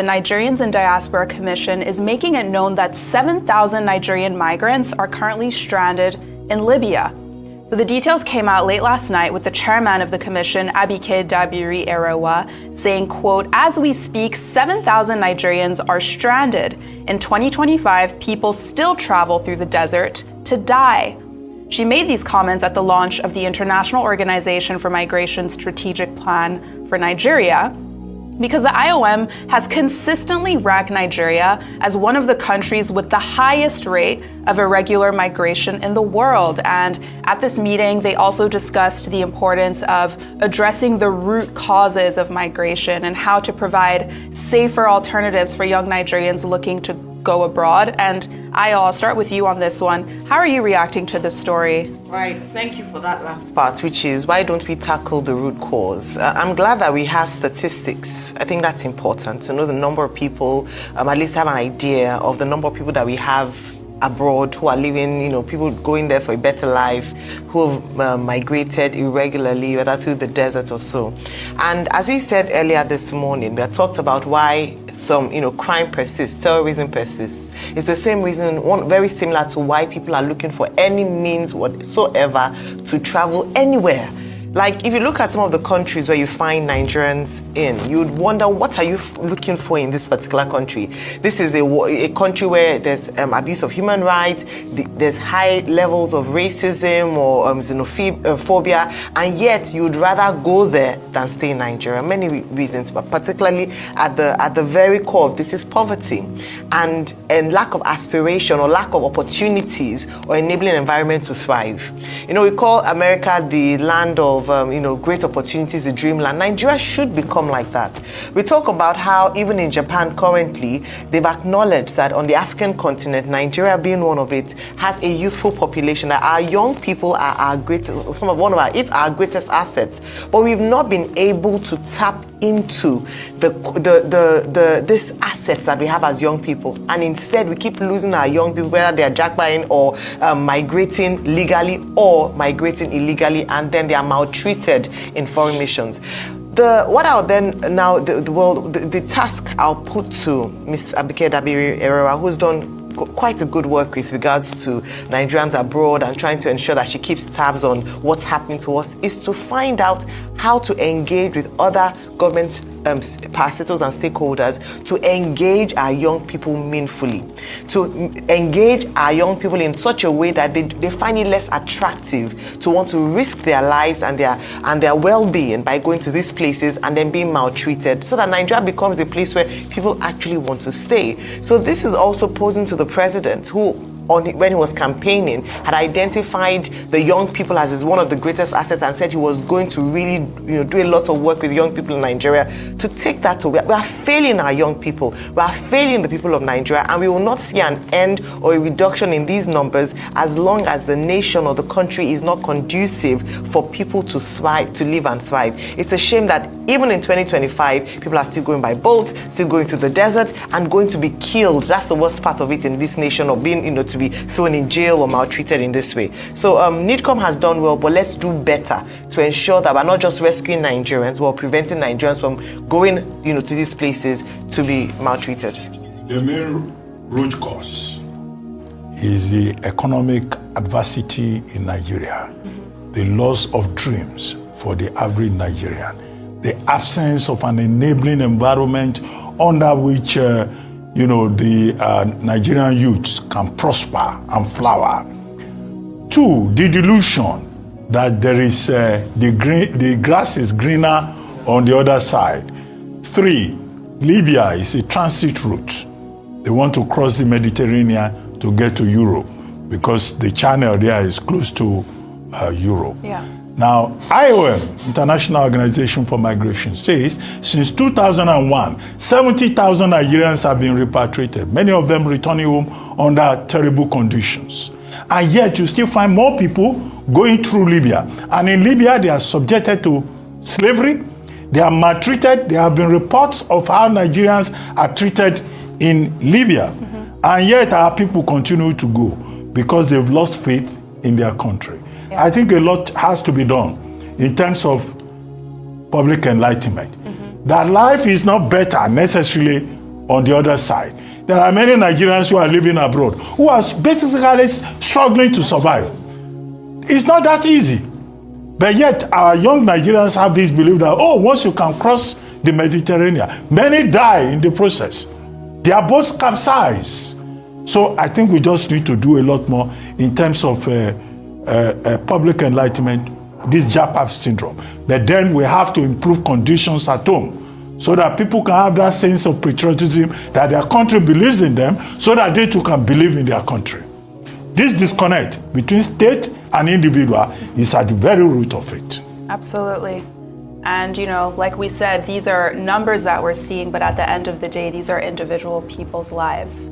The Nigerians in Diaspora Commission is making it known that 7,000 Nigerian migrants are currently stranded in Libya. So the details came out late last night with the chairman of the commission, Abike Dabiri Erewa, saying, quote, "As we speak, 7,000 Nigerians are stranded. In 2025, people still travel through the desert to die." She made these comments at the launch of the International Organization for Migration Strategic Plan for Nigeria, because the IOM has consistently ranked Nigeria as one of the countries with the highest rate of irregular migration in the world. And at this meeting, they also discussed the importance of addressing the root causes of migration and how to provide safer alternatives for young Nigerians looking to go abroad. And I'll start with you on this one. How are you reacting to this story? Right, thank you for that last part, which is why don't we tackle the root cause? I'm glad that we have statistics. I think that's important to know the number of people, at least have an idea of the number of people that we have abroad who are living, people going there for a better life, who have migrated irregularly, whether through the desert or so. And as we said earlier this morning, we had talked about why some, crime persists, terrorism persists. It's the same reason, very similar to why people are looking for any means whatsoever to travel anywhere. Like, if you look at some of the countries where you find Nigerians in, you'd wonder, what are you looking for in this particular country? This is a country where there's abuse of human rights, there's high levels of racism or xenophobia, and yet you'd rather go there than stay in Nigeria. Many reasons, but particularly at the very core of this is poverty and lack of aspiration or lack of opportunities or enabling environment to thrive. We call America the land of great opportunities, the dreamland. Nigeria should become like that. We talk about how even in Japan currently, they've acknowledged that on the African continent, Nigeria being one of it, has a youthful population, that our young people are our greatest assets. But we've not been able to tap into this assets that we have as young people, and instead we keep losing our young people, whether they are jackpotting or migrating legally or migrating illegally, and then they are maltreated in foreign missions. The task I'll put to Ms. Abike Dabiri Erewa, who's done quite a good work with regards to Nigerians abroad and trying to ensure that she keeps tabs on what's happening to us, is to find out how to engage with other government parastatals and stakeholders to engage our young people meaningfully, to engage our young people in such a way that they find it less attractive to want to risk their lives and their well-being by going to these places and then being maltreated, so that Nigeria becomes a place where people actually want to stay. So this is also posing to the president, who when he was campaigning, had identified the young people as one of the greatest assets and said he was going to really do a lot of work with young people in Nigeria to take that away. We are failing our young people. We are failing the people of Nigeria, and we will not see an end or a reduction in these numbers as long as the nation or the country is not conducive for people to thrive, to live and thrive. It's a shame that even in 2025, people are still going by boats, still going through the desert, and going to be killed. That's the worst part of it in this nation, of being, to be thrown in jail or maltreated in this way. So NIDCOM has done well, but let's do better to ensure that we're not just rescuing Nigerians, we're preventing Nigerians from going, to these places to be maltreated. The main root cause is the economic adversity in Nigeria, the loss of dreams for the average Nigerian, the absence of an enabling environment under which the Nigerian youths can prosper and flower. 2, the delusion that there is the grass is greener on the other side. 3, Libya is a transit route. They want to cross the Mediterranean to get to Europe because the channel there is close to Europe. Yeah. Now, IOM, International Organization for Migration, says since 2001, 70,000 Nigerians have been repatriated, many of them returning home under terrible conditions. And yet you still find more people going through Libya. And in Libya, they are subjected to slavery, they are maltreated. There have been reports of how Nigerians are treated in Libya. And yet our people continue to go because they've lost faith in their country. Yeah. I think a lot has to be done in terms of public enlightenment. That life is not better necessarily on the other side. There are many Nigerians who are living abroad who are basically struggling to survive. It's not that easy. But yet our young Nigerians have this belief that, once you can cross the Mediterranean, many die in the process. Their boats capsize. So I think we just need to do a lot more in terms of public enlightenment, this JAPAP syndrome. But then we have to improve conditions at home so that people can have that sense of patriotism that their country believes in them, so that they too can believe in their country. This disconnect between state and individual is at the very root of it. Absolutely. And, like we said, these are numbers that we're seeing, but at the end of the day, these are individual people's lives.